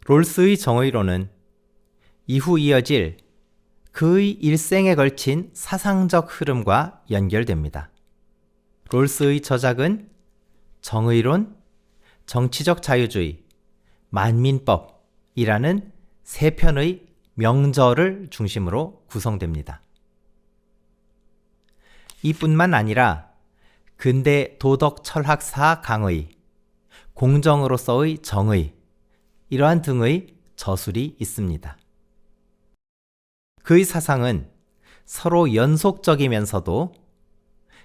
롤스의 정의론은 이후 이어질 그의 일생에 걸친 사상적 흐름과 연결됩니다. 롤스의 저작은 정의론, 정치적 자유주의, 만민법이라는 세 편의 명저를 중심으로 구성됩니다. 이뿐만 아니라 근대 도덕 철학사 강의, 공정으로서의 정의, 이러한 등의 저술이 있습니다. 그의 사상은 서로 연속적이면서도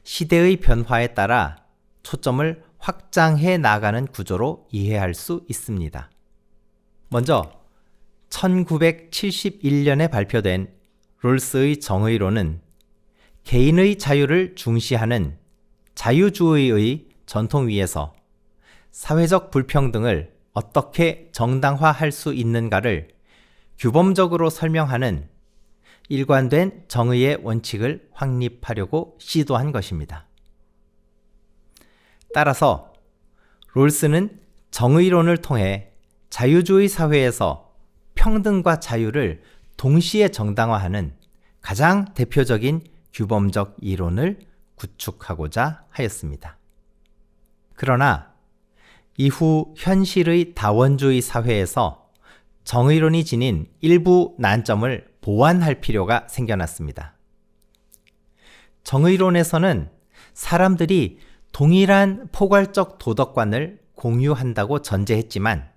시대의 변화에 따라 초점을 확장해 나가는 구조로 이해할 수 있습니다. 먼저 1971년에 발표된 롤스의 정의론은 개인의 자유를 중시하는 자유주의의 전통 위에서 사회적 불평등을 어떻게 정당화할 수 있는가를 규범적으로 설명하는 일관된 정의의 원칙을 확립하려고 시도한 것입니다. 따라서 롤스는 정의론을 통해 자유주의 사회에서 평등과 자유를 동시에 정당화하는 가장 대표적인 규범적 이론을 구축하고자 하였습니다. 그러나 이후 현실의 다원주의 사회에서 정의론이 지닌 일부 난점을 보완할 필요가 생겨났습니다. 정의론에서는 사람들이 동일한 포괄적 도덕관을 공유한다고 전제했지만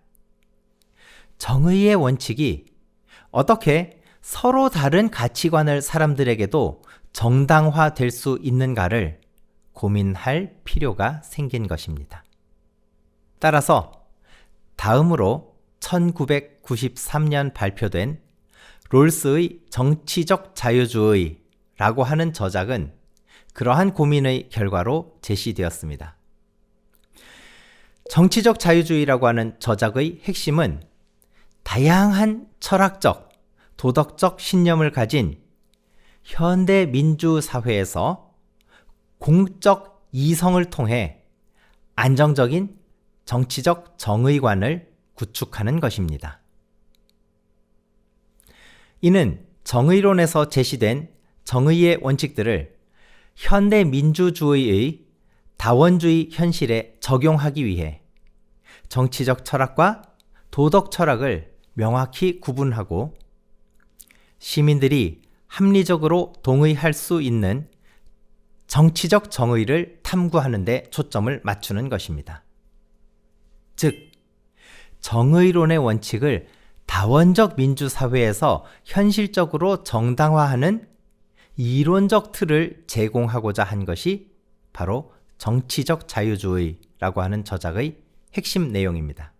정의의 원칙이 어떻게 서로 다른 가치관을 사람들에게도 정당화될 수 있는가를 고민할 필요가 생긴 것입니다. 따라서 다음으로 1993년 발표된 롤스의 정치적 자유주의라고 하는 저작은 그러한 고민의 결과로 제시되었습니다. 정치적 자유주의라고 하는 저작의 핵심은 다양한 철학적, 도덕적 신념을 가진 현대 민주사회에서 공적 이성을 통해 안정적인 정치적 정의관을 구축하는 것입니다. 이는 정의론에서 제시된 정의의 원칙들을 현대 민주주의의 다원주의 현실에 적용하기 위해 정치적 철학과 도덕 철학을 명확히 구분하고 시민들이 합리적으로 동의할 수 있는 정치적 정의를 탐구하는 데 초점을 맞추는 것입니다. 즉, 정의론의 원칙을 다원적 민주사회에서 현실적으로 정당화하는 이론적 틀을 제공하고자 한 것이 바로 정치적 자유주의라고 하는 저작의 핵심 내용입니다.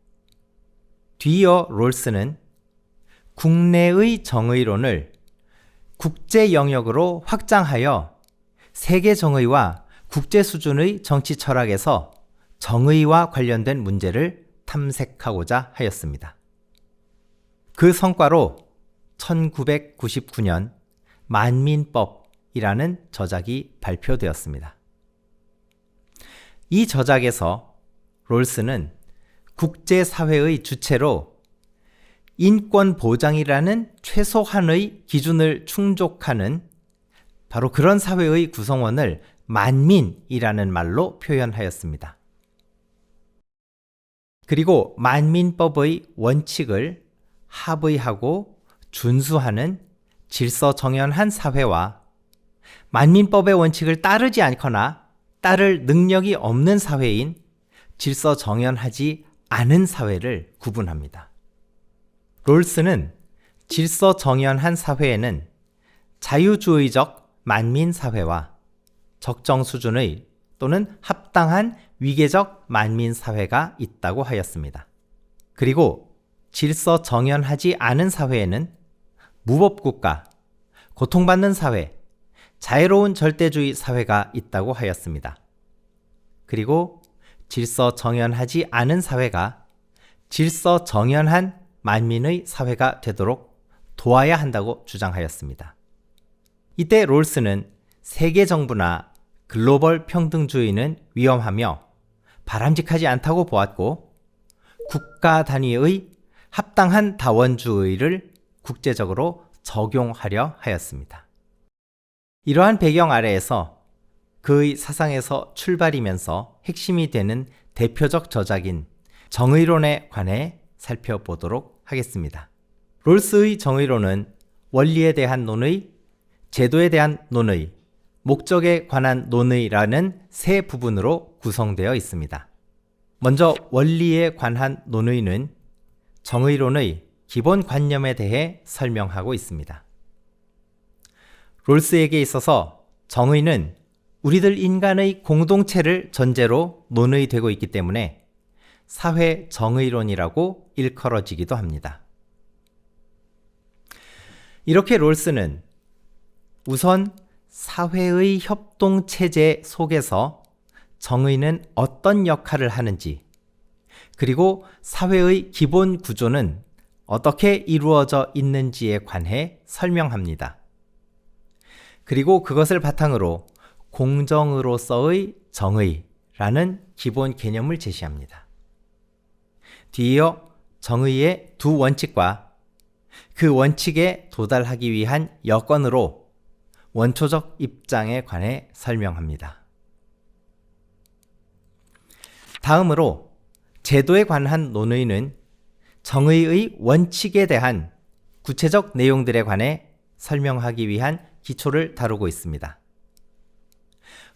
뒤이어 롤스는 국내의 정의론을 국제 영역으로 확장하여 세계 정의와 국제 수준의 정치 철학에서 정의와 관련된 문제를 탐색하고자 하였습니다. 그 성과로 1999년 만민법이라는 저작이 발표되었습니다. 이 저작에서 롤스는 국제사회의 주체로 인권 보장이라는 최소한의 기준을 충족하는 바로 그런 사회의 구성원을 만민이라는 말로 표현하였습니다. 그리고 만민법의 원칙을 합의하고 준수하는 질서정연한 사회와 만민법의 원칙을 따르지 않거나 따를 능력이 없는 사회인 질서정연하지 않은 사회를 구분합니다. 롤스는 질서정연한 사회에는 자유주의적 만민사회와 적정 수준의 또는 합당한 위계적 만민사회가 있다고 하였습니다. 그리고 질서정연하지 않은 사회에는 무법국가, 고통받는 사회, 자애로운 절대주의 사회가 있다고 하였습니다. 그리고 질서정연하지 않은 사회가 질서정연한 만민의 사회가 되도록 도와야 한다고 주장하였습니다. 이때 롤스는 세계 정부나 글로벌 평등주의는 위험하며 바람직하지 않다고 보았고 국가 단위의 합당한 다원주의를 국제적으로 적용하려 하였습니다. 이러한 배경 아래에서 그의 사상에서 출발이면서 핵심이 되는 대표적 저작인 정의론에 관해 살펴보도록 하겠습니다. 롤스의 정의론은 원리에 대한 논의, 제도에 대한 논의, 목적에 관한 논의라는 세 부분으로 구성되어 있습니다. 먼저 원리에 관한 논의는 정의론의 기본 관념에 대해 설명하고 있습니다. 롤스에게 있어서 정의는 우리들 인간의 공동체를 전제로 논의되고 있기 때문에 사회 정의론이라고 일컬어지기도 합니다. 이렇게 롤스는 우선 사회의 협동체제 속에서 정의는 어떤 역할을 하는지, 그리고 사회의 기본 구조는 어떻게 이루어져 있는지에 관해 설명합니다. 그리고 그것을 바탕으로 공정으로서의 정의라는 기본 개념을 제시합니다. 뒤이어 정의의 두 원칙과 그 원칙에 도달하기 위한 여건으로 원초적 입장에 관해 설명합니다. 다음으로 제도에 관한 논의는 정의의 원칙에 대한 구체적 내용들에 관해 설명하기 위한 기초를 다루고 있습니다.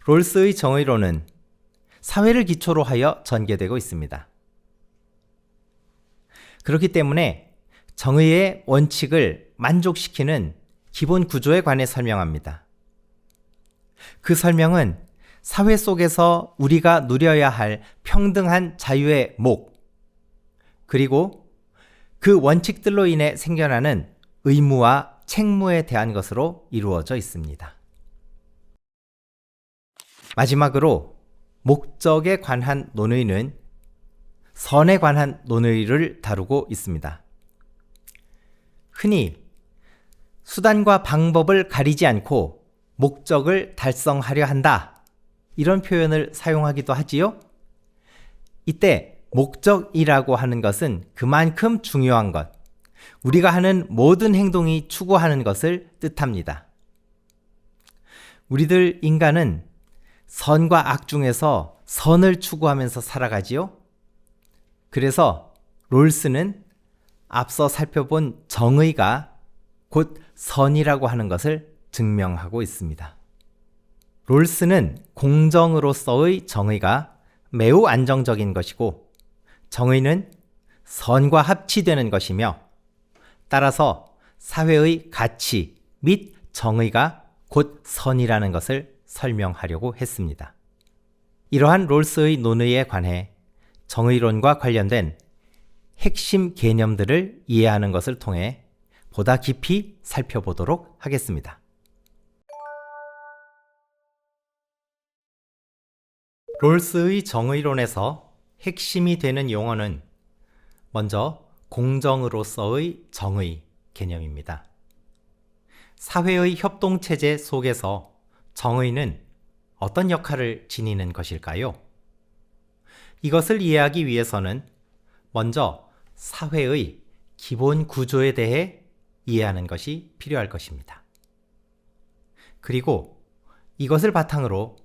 롤스의 정의론은 사회를 기초로 하여 전개되고 있습니다. 그렇기 때문에 정의의 원칙을 만족시키는 기본 구조에 관해 설명합니다. 그 설명은 사회 속에서 우리가 누려야 할 평등한 자유의 목, 그리고 그 원칙들로 인해 생겨나는 의무와 책무에 대한 것으로 이루어져 있습니다. 마지막으로 목적에 관한 논의는 선에 관한 논의를 다루고 있습니다. 흔히 수단과 방법을 가리지 않고 목적을 달성하려 한다, 이런 표현을 사용하기도 하지요. 이때 목적이라고 하는 것은 그만큼 중요한 것, 우리가 하는 모든 행동이 추구하는 것을 뜻합니다. 우리들 인간은 선과 악 중에서 선을 추구하면서 살아가지요. 그래서 롤스는 앞서 살펴본 정의가 곧 선이라고 하는 것을 증명하고 있습니다. 롤스는 공정으로서의 정의가 매우 안정적인 것이고 정의는 선과 합치되는 것이며 따라서 사회의 가치 및 정의가 곧 선이라는 것을 설명하려고 했습니다. 이러한 롤스의 논의에 관해 정의론과 관련된 핵심 개념들을 이해하는 것을 통해 보다 깊이 살펴보도록 하겠습니다. 롤스의 정의론에서 핵심이 되는 용어는 먼저 공정으로서의 정의 개념입니다. 사회의 협동체제 속에서 정의는 어떤 역할을 지니는 것일까요? 이것을 이해하기 위해서는 먼저 사회의 기본 구조에 대해 이해하는 것이 필요할 것입니다. 그리고 이것을 바탕으로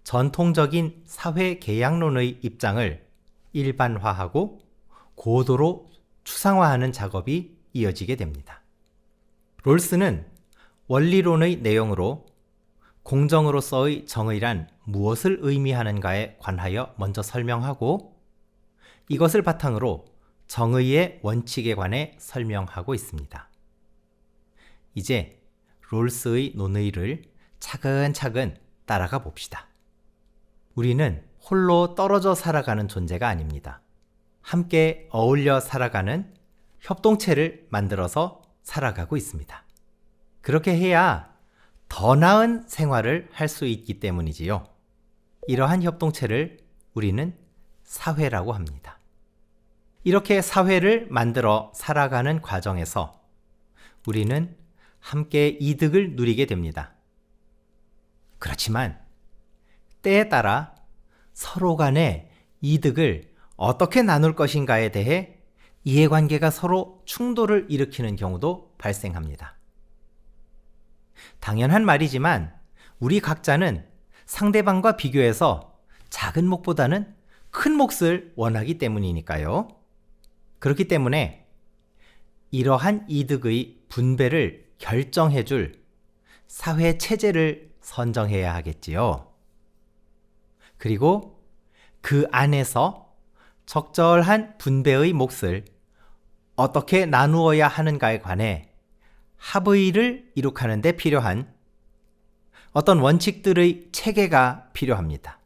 전통적인 사회 계약론의 입장을 일반화하고 고도로 추상화하는 작업이 이어지게 됩니다. 롤스는 원리론의 내용으로 공정으로서의 정의란 무엇을 의미하는가에 관하여 먼저 설명하고 이것을 바탕으로 정의의 원칙에 관해 설명하고 있습니다. 이제 롤스의 논의를 차근차근 따라가 봅시다. 우리는 홀로 떨어져 살아가는 존재가 아닙니다. 함께 어울려 살아가는 협동체를 만들어서 살아가고 있습니다. 그렇게 해야 더 나은 생활을 할 수 있기 때문이지요. 이러한 협동체를 우리는 사회라고 합니다. 이렇게 사회를 만들어 살아가는 과정에서 우리는 함께 이득을 누리게 됩니다. 그렇지만 때에 따라 서로 간의 이득을 어떻게 나눌 것인가에 대해 이해관계가 서로 충돌을 일으키는 경우도 발생합니다. 당연한 말이지만 우리 각자는 상대방과 비교해서 작은 몫보다는 큰 몫을 원하기 때문이니까요. 그렇기 때문에 이러한 이득의 분배를 결정해줄 사회 체제를 선정해야 하겠지요. 그리고 그 안에서 적절한 분배의 몫을 어떻게 나누어야 하는가에 관해 합의를 이룩하는 데 필요한 어떤 원칙들의 체계가 필요합니다.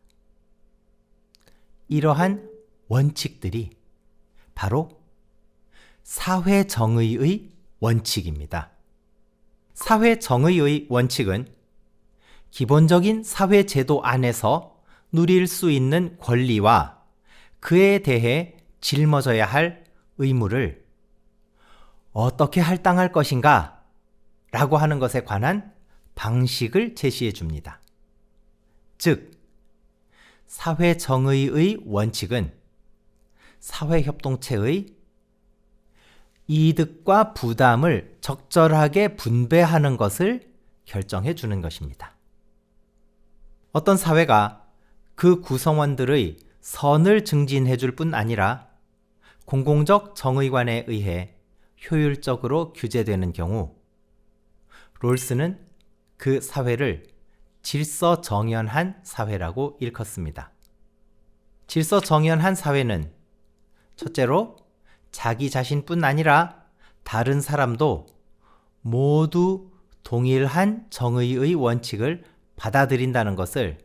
이러한 원칙들이 바로 사회정의의 원칙입니다. 사회정의의 원칙은 기본적인 사회제도 안에서 누릴 수 있는 권리와 그에 대해 짊어져야 할 의무를 어떻게 할당할 것인가 라고 하는 것에 관한 방식을 제시해 줍니다. 즉, 사회정의의 원칙은 사회협동체의 이득과 부담을 적절하게 분배하는 것을 결정해 주는 것입니다. 어떤 사회가 그 구성원들의 선을 증진해 줄 뿐 아니라 공공적 정의관에 의해 효율적으로 규제되는 경우 롤스는 그 사회를 질서정연한 사회라고 일컫습니다. 질서정연한 사회는 첫째로 자기 자신뿐 아니라 다른 사람도 모두 동일한 정의의 원칙을 받아들인다는 것을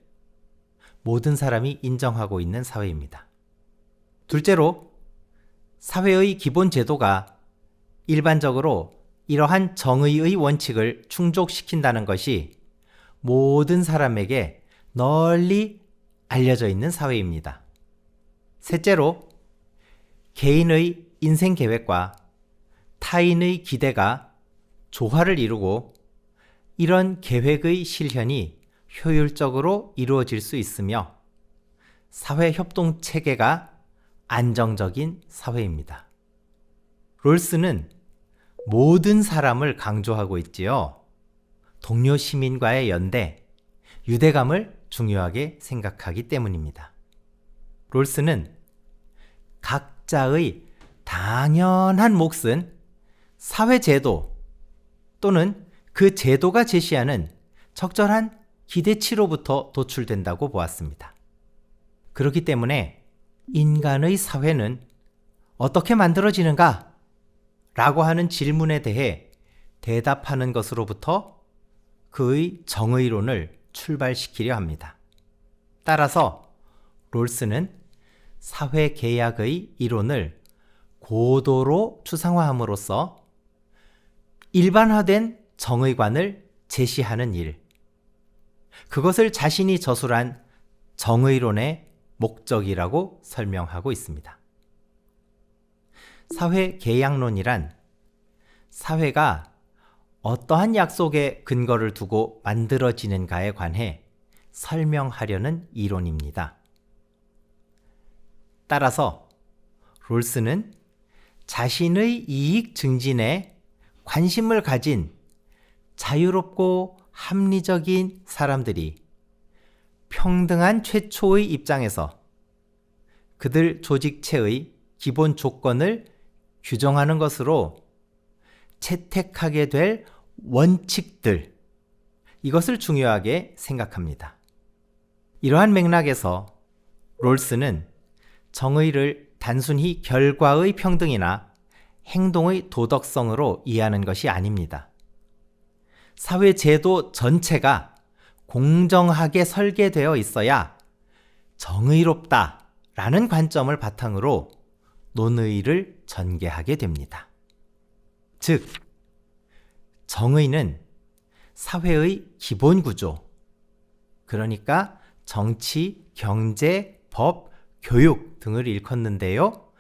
모든 사람이 인정하고 있는 사회입니다. 둘째로 사회의 기본 제도가 일반적으로 이러한 정의의 원칙을 충족시킨다는 것이 모든 사람에게 널리 알려져 있는 사회입니다. 셋째로 개인의 인생 계획과 타인의 기대가 조화를 이루고 이런 계획의 실현이 효율적으로 이루어질 수 있으며 사회협동 체계가 안정적인 사회입니다. 롤스는 모든 사람을 강조하고 있지요. 동료 시민과의 연대, 유대감을 중요하게 생각하기 때문입니다. 롤스는 각자의 당연한 몫은 사회제도 또는 그 제도가 제시하는 적절한 기대치로부터 도출된다고 보았습니다. 그렇기 때문에 인간의 사회는 어떻게 만들어지는가? 라고 하는 질문에 대해 대답하는 것으로부터 그의 정의론을 출발시키려 합니다. 따라서 롤스는 사회계약의 이론을 고도로 추상화함으로써 일반화된 정의관을 제시하는 일, 그것을 자신이 저술한 정의론의 목적이라고 설명하고 있습니다. 사회계약론이란 사회가 어떠한 약속에 근거를 두고 만들어지는가에 관해 설명하려는 이론입니다. 따라서 롤스는 자신의 이익 증진에 관심을 가진 자유롭고 합리적인 사람들이 평등한 최초의 입장에서 그들 조직체의 기본 조건을 규정하는 것으로 채택하게 될 원칙들, 이것을 중요하게 생각합니다. 이러한 맥락에서 롤스는 정의를 단순히 결과의 평등이나 행동의 도덕성으로 이해하는 것이 아닙니다. 사회 제도 전체가 공정하게 설계되어 있어야 정의롭다라는 관점을 바탕으로 논의를 전개하게 됩니다. 즉, 정의는 사회의 기본 구조, 그러니까 정치, 경제, 법, 교육 등을 일컫는데요.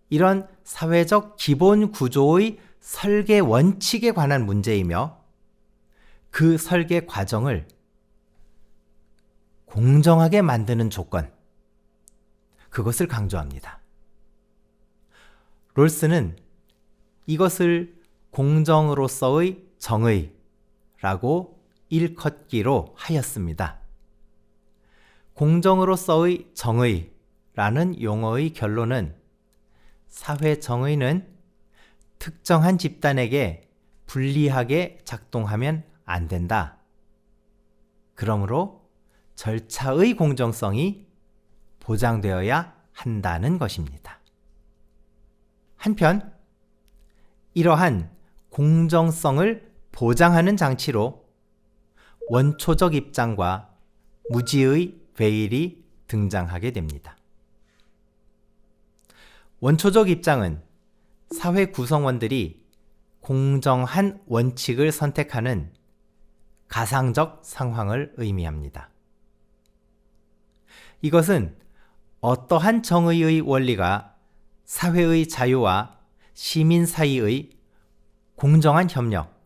이런 사회적 기본 구조의 설계 원칙에 관한 문제이며 그 설계 과정을 공정하게 만드는 조건, 그것을 강조합니다. 롤스는 이것을 공정으로서의 정의라고 일컫기로 하였습니다. 공정으로서의 정의라는 용어의 결론은 사회 정의는 특정한 집단에게 불리하게 작동하면 안 된다. 그러므로 절차의 공정성이 보장되어야 한다는 것입니다. 한편 이러한 공정성을 보장하는 장치로 원초적 입장과 무지의 베일이 등장하게 됩니다. 원초적 입장은 사회 구성원들이 공정한 원칙을 선택하는 가상적 상황을 의미합니다. 이것은 어떠한 정의의 원리가 사회의 자유와 시민 사이의 공정한 협력,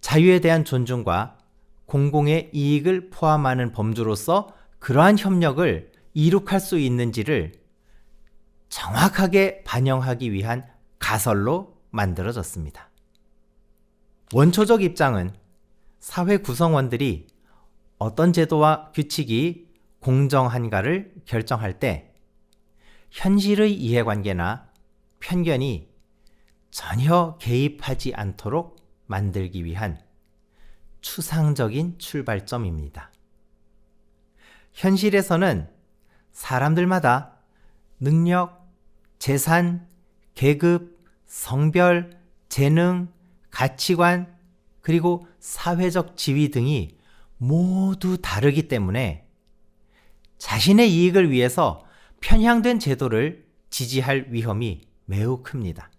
자유에 대한 존중과 공공의 이익을 포함하는 범주로서 그러한 협력을 이룩할 수 있는지를 정확하게 반영하기 위한 가설로 만들어졌습니다. 원초적 입장은 사회 구성원들이 어떤 제도와 규칙이 공정한가를 결정할 때 현실의 이해관계나 편견이 전혀 개입하지 않도록 만들기 위한 추상적인 출발점입니다. 현실에서는 사람들마다 능력, 재산, 계급, 성별, 재능, 가치관, 그리고 사회적 지위 등이 모두 다르기 때문에 자신의 이익을 위해서 편향된 제도를 지지할 위험이 매우 큽니다.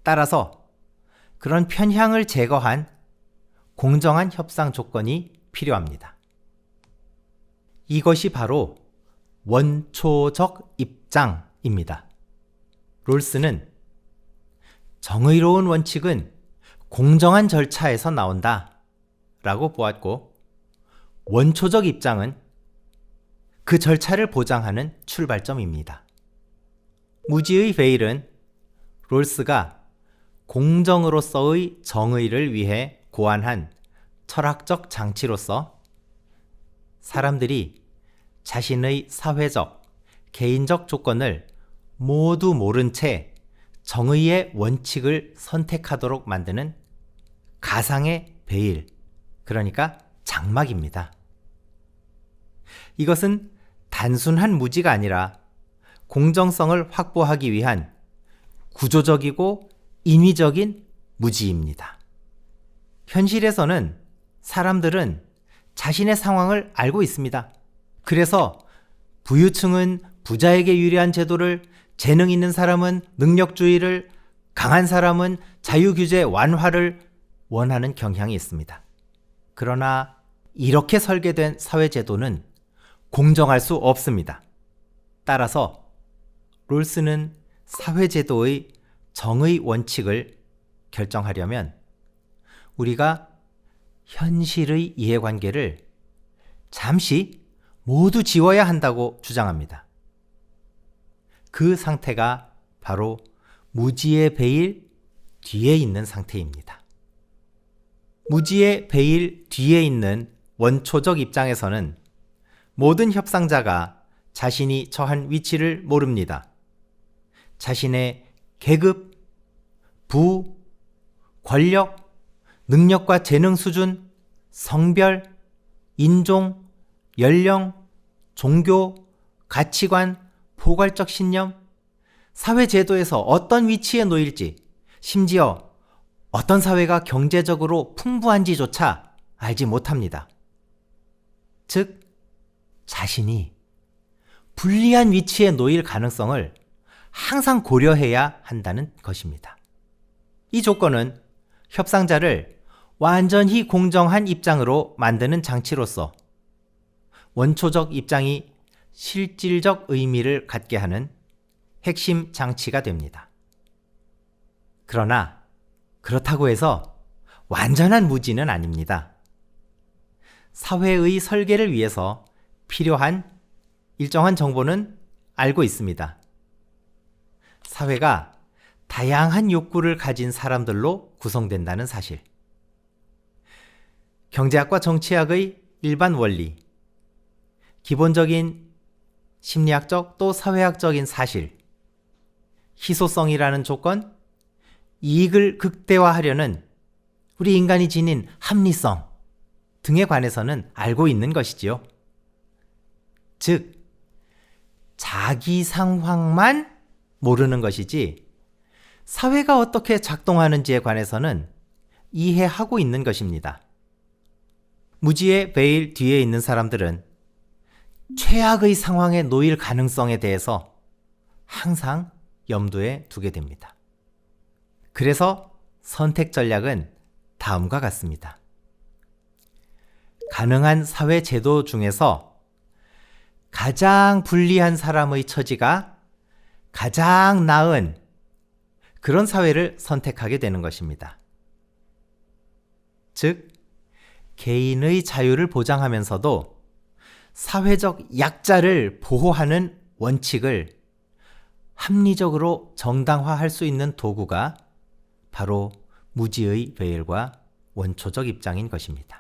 따라서 그런 편향을 제거한 공정한 협상 조건이 필요합니다. 이것이 바로 원초적 입장입니다. 롤스는 정의로운 원칙은 공정한 절차에서 나온다 라고 보았고, 원초적 입장은 그 절차를 보장하는 출발점입니다. 무지의 베일은 롤스가 공정으로서의 정의를 위해 고안한 철학적 장치로서 사람들이 자신의 사회적, 개인적 조건을 모두 모른 채 정의의 원칙을 선택하도록 만드는 가상의 베일, 그러니까 장막입니다. 이것은 단순한 무지가 아니라 공정성을 확보하기 위한 구조적이고 인위적인 무지입니다. 현실에서는 사람들은 자신의 상황을 알고 있습니다. 그래서 부유층은 부자에게 유리한 제도를, 재능 있는 사람은 능력주의를, 강한 사람은 자유규제 완화를 원하는 경향이 있습니다. 그러나 이렇게 설계된 사회제도는 공정할 수 없습니다. 따라서 롤스는 사회제도의 정의 원칙을 결정하려면 우리가 현실의 이해관계를 잠시 모두 지워야 한다고 주장합니다. 그 상태가 바로 무지의 베일 뒤에 있는 상태입니다. 무지의 베일 뒤에 있는 원초적 입장에서는 모든 협상자가 자신이 처한 위치를 모릅니다. 자신의 계급, 부, 권력, 능력과 재능 수준, 성별, 인종, 연령, 종교, 가치관, 포괄적 신념, 사회제도에서 어떤 위치에 놓일지, 심지어 어떤 사회가 경제적으로 풍부한지조차 알지 못합니다. 즉, 자신이 불리한 위치에 놓일 가능성을 항상 고려해야 한다는 것입니다. 이 조건은 협상자를 완전히 공정한 입장으로 만드는 장치로서 원초적 입장이 실질적 의미를 갖게 하는 핵심 장치가 됩니다. 그러나 그렇다고 해서 완전한 무지는 아닙니다. 사회의 설계를 위해서 필요한 일정한 정보는 알고 있습니다. 사회가 다양한 욕구를 가진 사람들로 구성된다는 사실. 경제학과 정치학의 일반 원리, 기본적인 심리학적 또 사회학적인 사실, 희소성이라는 조건, 이익을 극대화하려는 우리 인간이 지닌 합리성 등에 관해서는 알고 있는 것이지요. 즉, 자기 상황만 모르는 것이지 사회가 어떻게 작동하는지에 관해서는 이해하고 있는 것입니다. 무지의 베일 뒤에 있는 사람들은 최악의 상황에 놓일 가능성에 대해서 항상 염두에 두게 됩니다. 그래서 선택 전략은 다음과 같습니다. 가능한 사회 제도 중에서 가장 불리한 사람의 처지가 가장 나은 그런 사회를 선택하게 되는 것입니다. 즉, 개인의 자유를 보장하면서도 사회적 약자를 보호하는 원칙을 합리적으로 정당화할 수 있는 도구가 바로 무지의 베일과 원초적 입장인 것입니다.